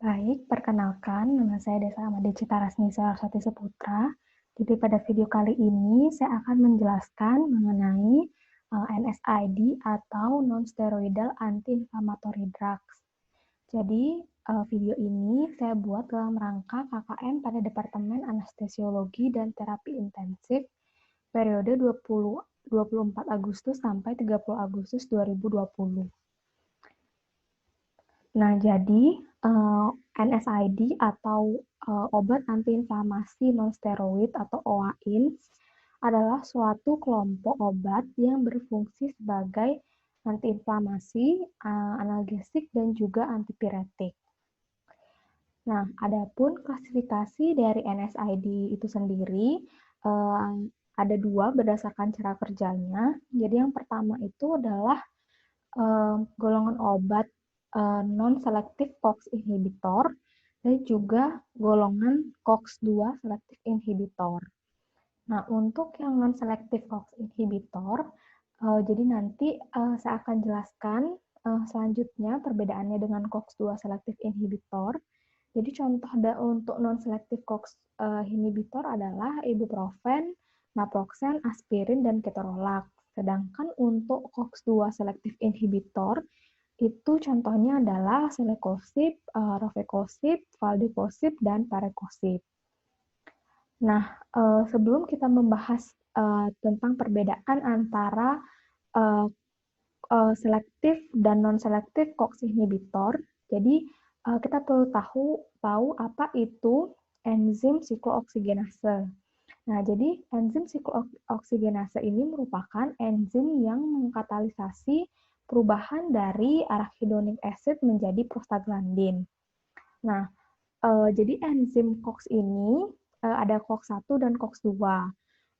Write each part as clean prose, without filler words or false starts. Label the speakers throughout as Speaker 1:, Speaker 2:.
Speaker 1: Baik, perkenalkan, nama saya Desa Amadecita Rasmi Saraswati Saputra. Jadi pada video kali ini saya akan menjelaskan mengenai NSAID atau Non-Steroidal Anti-Inflammatory Drugs. Jadi video ini saya buat dalam rangka KKN pada Departemen Anestesiologi dan Terapi Intensif periode 24 Agustus sampai 30 Agustus 2020. Nah, jadi NSAID atau obat antiinflamasi non-steroid atau OAINS adalah suatu kelompok obat yang berfungsi sebagai antiinflamasi, analgesik, dan juga antipiretik. Nah, adapun klasifikasi dari NSAID itu sendiri ada dua berdasarkan cara kerjanya. Jadi yang pertama itu adalah golongan obat non-selective COX inhibitor dan juga golongan COX-2 selective inhibitor. Nah, untuk yang non-selective COX inhibitor, jadi nanti saya akan jelaskan selanjutnya perbedaannya dengan COX-2 selective inhibitor. Jadi contoh untuk non-selective COX inhibitor adalah ibuprofen, naproxen, aspirin, dan ketorolac. Sedangkan untuk COX-2 selective inhibitor itu contohnya adalah selekosib, rofekosib, valdekosib, dan parekosib. Nah, sebelum kita membahas tentang perbedaan antara selektif dan non-selektif COX inhibitor, jadi kita perlu tahu apa itu enzim siklooksigenase. Nah, jadi enzim siklooksigenase ini merupakan enzim yang mengkatalisasi perubahan dari arachidonic acid menjadi prostaglandin. Nah, jadi enzim COX ini ada COX-1 dan COX-2.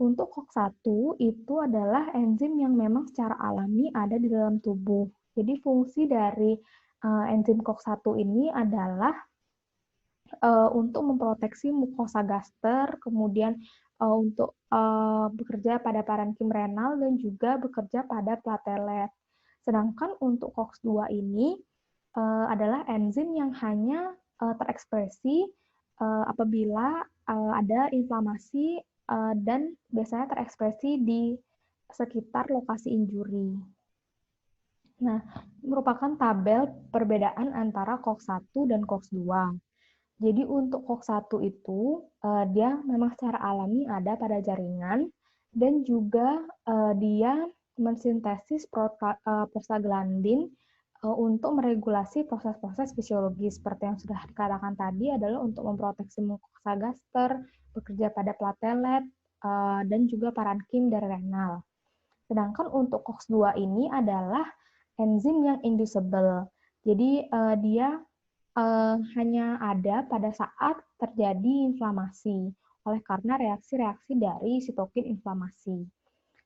Speaker 1: Untuk COX-1 itu adalah enzim yang memang secara alami ada di dalam tubuh. Jadi fungsi dari enzim COX-1 ini adalah untuk memproteksi mukosa gaster, kemudian untuk bekerja pada parenkim renal dan juga bekerja pada platelet. Sedangkan untuk COX-2 ini adalah enzim yang hanya terekspresi apabila ada inflamasi dan biasanya terekspresi di sekitar lokasi injuri. Nah, merupakan tabel perbedaan antara COX-1 dan COX-2. Jadi untuk COX-1 itu dia memang secara alami ada pada jaringan dan juga dia mensintesis prostaglandin untuk meregulasi proses-proses fisiologis seperti yang sudah dikatakan tadi adalah untuk memproteksi mukosa gaster, bekerja pada platelet, dan juga parenkim dari renal. Sedangkan untuk COX-2 ini adalah enzim yang inducible. Jadi dia hanya ada pada saat terjadi inflamasi oleh karena reaksi-reaksi dari sitokin inflamasi.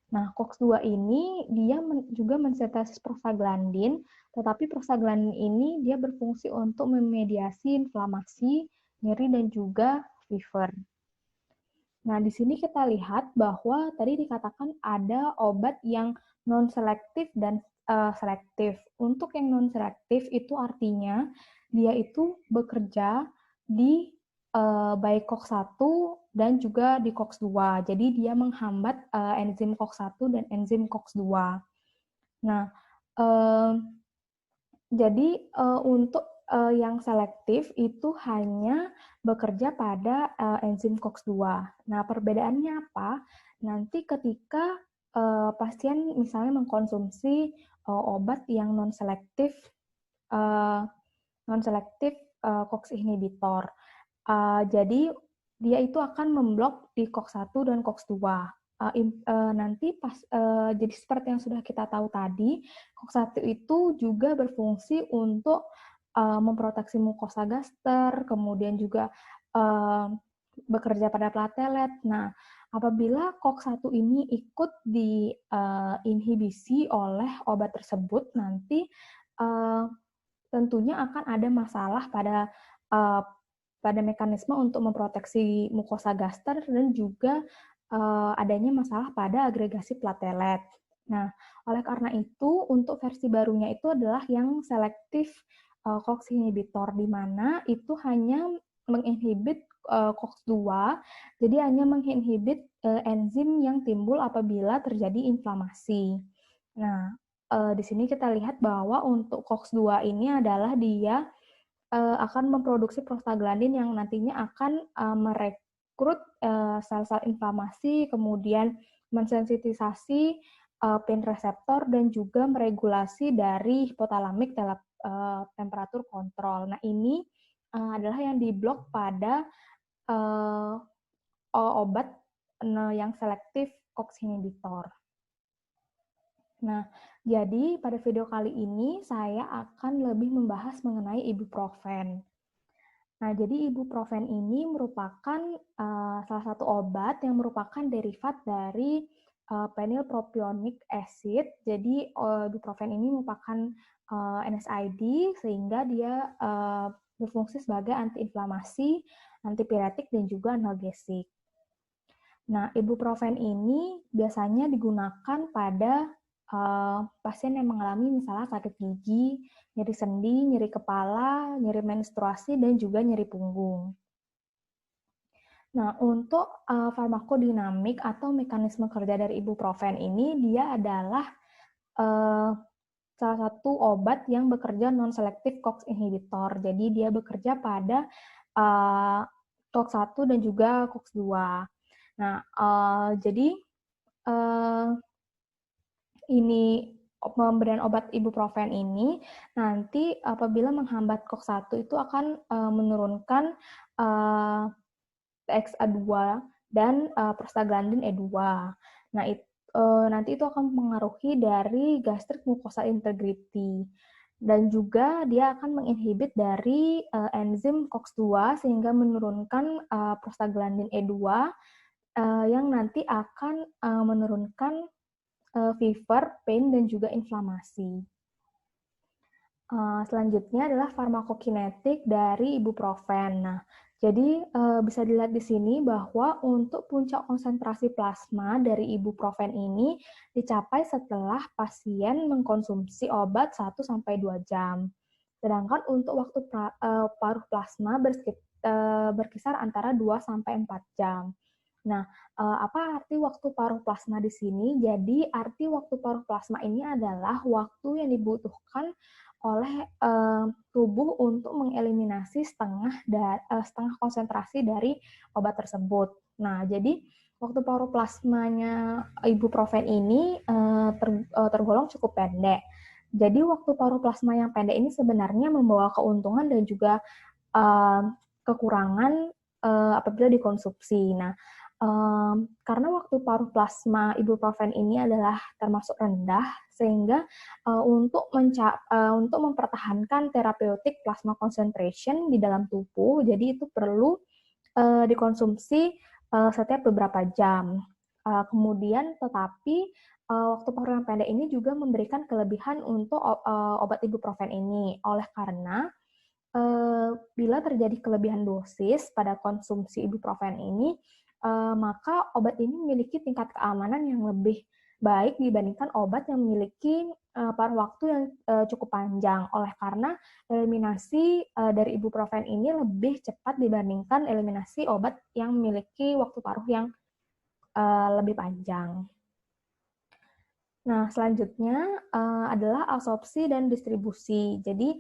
Speaker 1: Nah, COX-2 ini dia juga mensintesis prostaglandin, tetapi prostaglandin ini dia berfungsi untuk memediasi inflamasi, nyeri, dan juga fever. Nah, di sini kita lihat bahwa tadi dikatakan ada obat yang non-selektif dan selektif. Untuk yang non-selektif itu artinya dia itu bekerja di baik COX-1 dan juga di COX-2. Jadi dia menghambat enzim COX-1 dan enzim COX-2. Nah, jadi untuk yang selektif itu hanya bekerja pada enzim COX-2. Nah, perbedaannya apa? Nanti ketika pasien misalnya mengkonsumsi obat yang non-selektif COX inhibitor. Jadi dia itu akan memblok di COX-1 dan COX-2. Nanti jadi seperti yang sudah kita tahu tadi, COX-1 itu juga berfungsi untuk memproteksi mukosa gaster, kemudian juga bekerja pada platelet. Nah, apabila COX-1 ini ikut diinhibisi oleh obat tersebut, nanti tentunya akan ada masalah pada mekanisme untuk memproteksi mukosa gaster dan juga adanya masalah pada agregasi platelet. Nah, oleh karena itu untuk versi barunya itu adalah yang selektif COX inhibitor, di mana itu hanya menginhibit COX-2, jadi hanya menginhibit enzim yang timbul apabila terjadi inflamasi. Nah, di sini kita lihat bahwa untuk COX-2 ini adalah dia akan memproduksi prostaglandin yang nantinya akan merekrut sel-sel inflamasi, kemudian mensensitisasi pain reseptor dan juga meregulasi dari hipotalamik dalam temperatur kontrol. Nah, ini adalah yang diblok pada obat yang selektif COX inhibitor. Nah, jadi pada video kali ini saya akan lebih membahas mengenai ibuprofen. Nah, jadi ibuprofen ini merupakan salah satu obat yang merupakan derivat dari phenylpropionic acid. Jadi ibuprofen ini merupakan NSAID sehingga dia berfungsi sebagai antiinflamasi, antipiretik, dan juga analgesik. Nah, ibuprofen ini biasanya digunakan pada pasien yang mengalami misalnya sakit gigi, nyeri sendi, nyeri kepala, nyeri menstruasi, dan juga nyeri punggung. Nah, untuk farmakodinamik atau mekanisme kerja dari ibuprofen ini, dia adalah salah satu obat yang bekerja non-selektif COX inhibitor. Jadi dia bekerja pada COX-1 dan juga COX-2. Nah, jadi ini pemberian obat ibuprofen ini nanti apabila menghambat COX-1 itu akan menurunkan TXA2 dan prostaglandin E2. Nah, nanti itu akan mempengaruhi dari gastric mucosal integrity. Dan juga dia akan menginhibit dari enzim COX-2 sehingga menurunkan prostaglandin E2 yang nanti akan menurunkan fever, pain, dan juga inflamasi. Selanjutnya adalah farmakokinetik dari ibuprofen. Nah, jadi bisa dilihat di sini bahwa untuk puncak konsentrasi plasma dari ibuprofen ini dicapai setelah pasien mengkonsumsi obat 1-2 jam. Sedangkan untuk waktu paruh plasma berkisar antara 2-4 jam. Nah, apa arti waktu paruh plasma di sini? Jadi, arti waktu paruh plasma ini adalah waktu yang dibutuhkan oleh tubuh untuk mengeliminasi setengah konsentrasi dari obat tersebut. Nah, jadi waktu paruh plasmanya ibuprofen ini tergolong cukup pendek. Jadi, waktu paruh plasma yang pendek ini sebenarnya membawa keuntungan dan juga kekurangan apabila dikonsumsi. Nah, karena waktu paruh plasma ibuprofen ini adalah termasuk rendah, sehingga untuk mempertahankan therapeutic plasma concentration di dalam tubuh, jadi itu perlu dikonsumsi setiap beberapa jam. Kemudian, tetapi waktu paruh yang pendek ini juga memberikan kelebihan untuk obat ibuprofen ini, oleh karena bila terjadi kelebihan dosis pada konsumsi ibuprofen ini, maka obat ini memiliki tingkat keamanan yang lebih baik dibandingkan obat yang memiliki paruh waktu yang cukup panjang. Oleh karena eliminasi dari ibuprofen ini lebih cepat dibandingkan eliminasi obat yang memiliki waktu paruh yang lebih panjang. Nah, selanjutnya adalah absorpsi dan distribusi. Jadi,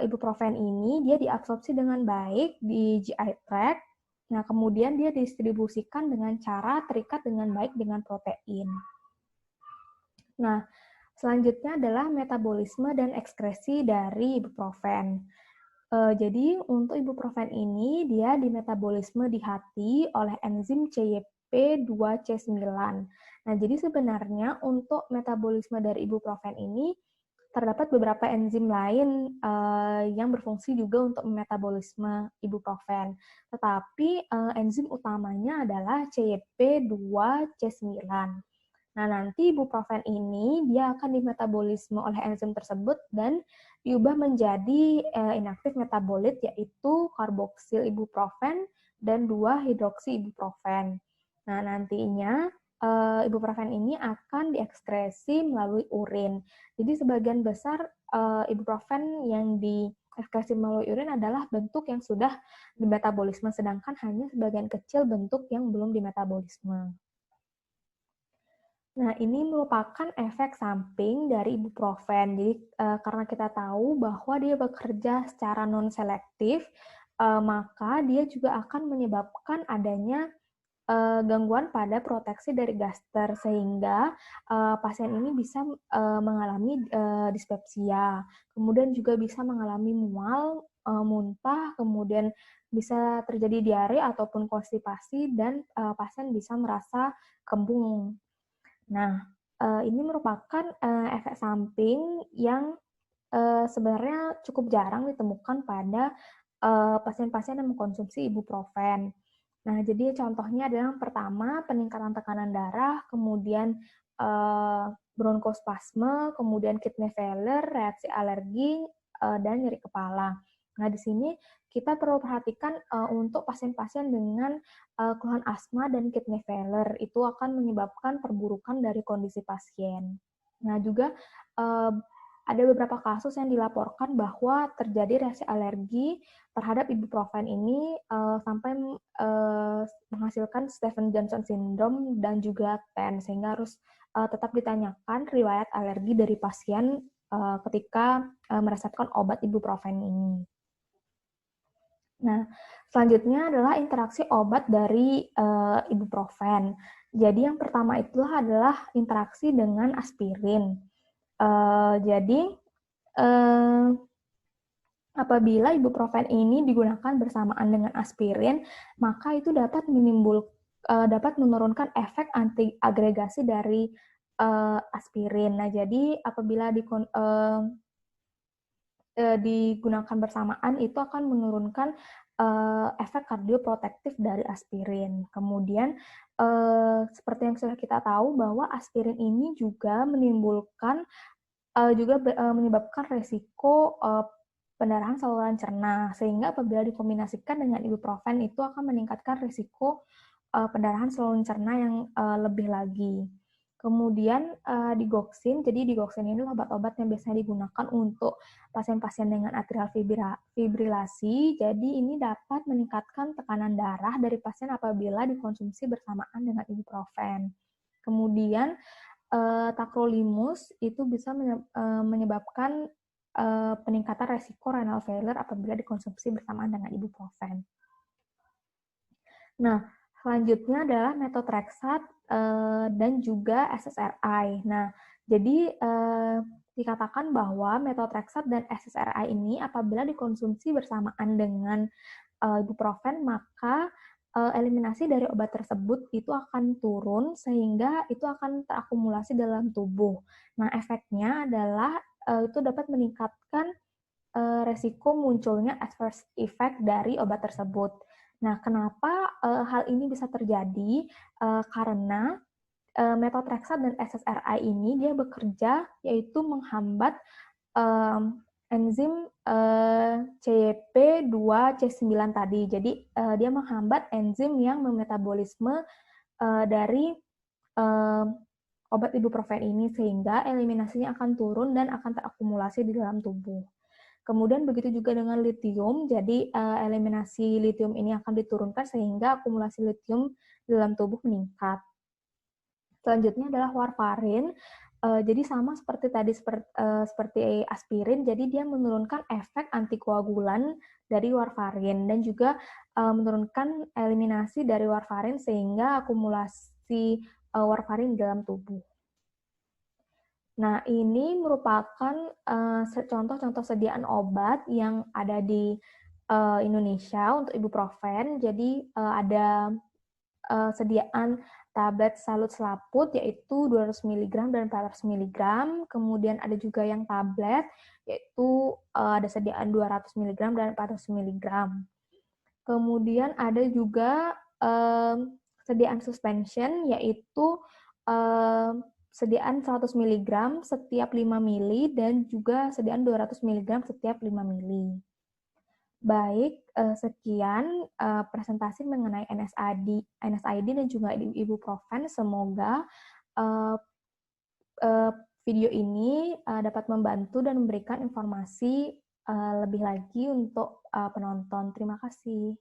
Speaker 1: ibuprofen ini dia diabsorpsi dengan baik di GI tract. Nah, kemudian dia didistribusikan dengan cara terikat dengan baik dengan protein. Nah, selanjutnya adalah metabolisme dan ekskresi dari ibuprofen. Jadi, untuk ibuprofen ini, dia dimetabolisme di hati oleh enzim CYP2C9. Nah, jadi sebenarnya untuk metabolisme dari ibuprofen ini, terdapat beberapa enzim lain yang berfungsi juga untuk metabolisme ibuprofen. Tetapi enzim utamanya adalah CYP2C9. Nah, nanti ibuprofen ini dia akan dimetabolisme oleh enzim tersebut dan diubah menjadi inaktif metabolit, yaitu karboksil ibuprofen dan 2-hidroksi ibuprofen. Nah, nantinya ibuprofen ini akan diekskresi melalui urin. Jadi sebagian besar ibuprofen yang ekskresi melalui urin adalah bentuk yang sudah dimetabolisme, sedangkan hanya sebagian kecil bentuk yang belum dimetabolisme. Nah, ini merupakan efek samping dari ibuprofen. Jadi, karena kita tahu bahwa dia bekerja secara non-selektif, maka dia juga akan menyebabkan adanya gangguan pada proteksi dari gaster, sehingga pasien ini bisa mengalami dispepsia, kemudian juga bisa mengalami mual, muntah, kemudian bisa terjadi diare ataupun konstipasi, dan pasien bisa merasa kembung. Nah, ini merupakan efek samping yang sebenarnya cukup jarang ditemukan pada pasien-pasien yang mengkonsumsi ibuprofen. Nah, jadi contohnya adalah yang pertama peningkatan tekanan darah, kemudian bronkospasme, kemudian kidney failure, reaksi alergi, dan nyeri kepala. Nah, di sini kita perlu perhatikan untuk pasien-pasien dengan keluhan asma dan kidney failure, itu akan menyebabkan perburukan dari kondisi pasien. Nah, juga ada beberapa kasus yang dilaporkan bahwa terjadi reaksi alergi terhadap ibuprofen ini sampai menghasilkan Stevens-Johnson syndrome dan juga TEN, sehingga harus tetap ditanyakan riwayat alergi dari pasien ketika meresepkan obat ibuprofen ini. Nah, selanjutnya adalah interaksi obat dari ibuprofen. Jadi yang pertama adalah interaksi dengan aspirin. Jadi apabila ibuprofen ini digunakan bersamaan dengan aspirin, maka itu dapat menurunkan efek antiagregasi dari aspirin. Nah, jadi apabila digunakan bersamaan, itu akan menurunkan efek kardioprotektif dari aspirin. Kemudian, seperti yang sudah kita tahu bahwa aspirin ini juga menyebabkan resiko pendarahan saluran cerna, sehingga apabila dikombinasikan dengan ibuprofen itu akan meningkatkan risiko pendarahan saluran cerna yang lebih lagi. Kemudian digoxin, jadi digoxin ini obat-obat yang biasanya digunakan untuk pasien-pasien dengan atrial fibrilasi, jadi ini dapat meningkatkan tekanan darah dari pasien apabila dikonsumsi bersamaan dengan ibuprofen. Kemudian tacrolimus itu bisa menyebabkan peningkatan resiko renal failure apabila dikonsumsi bersamaan dengan ibuprofen. Nah, selanjutnya adalah methotrexate dan juga SSRI. Nah, jadi dikatakan bahwa methotrexate dan SSRI ini apabila dikonsumsi bersamaan dengan ibuprofen, maka eliminasi dari obat tersebut itu akan turun sehingga itu akan terakumulasi dalam tubuh. Nah, efeknya adalah itu dapat meningkatkan resiko munculnya adverse effect dari obat tersebut. Nah, kenapa hal ini bisa terjadi? Karena methotrexate dan SSRI ini dia bekerja yaitu menghambat enzim CYP2C9 tadi. Jadi dia menghambat enzim yang memetabolisme dari obat ibuprofen ini, sehingga eliminasinya akan turun dan akan terakumulasi di dalam tubuh. Kemudian begitu juga dengan litium, jadi eliminasi litium ini akan diturunkan sehingga akumulasi litium di dalam tubuh meningkat. Selanjutnya adalah warfarin. Jadi sama seperti tadi seperti aspirin, jadi dia menurunkan efek antikoagulan dari warfarin dan juga menurunkan eliminasi dari warfarin sehingga akumulasi warfarin dalam tubuh. Nah, ini merupakan contoh-contoh sediaan obat yang ada di Indonesia untuk ibuprofen. Jadi ada sediaan tablet salut selaput yaitu 200 mg dan 400 mg. Kemudian ada juga yang tablet yaitu ada sediaan 200 mg dan 400 mg. Kemudian ada juga sediaan suspension yaitu sediaan 100 mg setiap 5 mili dan juga sediaan 200 mg setiap 5 mili. Baik, sekian presentasi mengenai NSAID dan juga ibuprofen. Semoga video ini dapat membantu dan memberikan informasi lebih lagi untuk penonton. Terima kasih.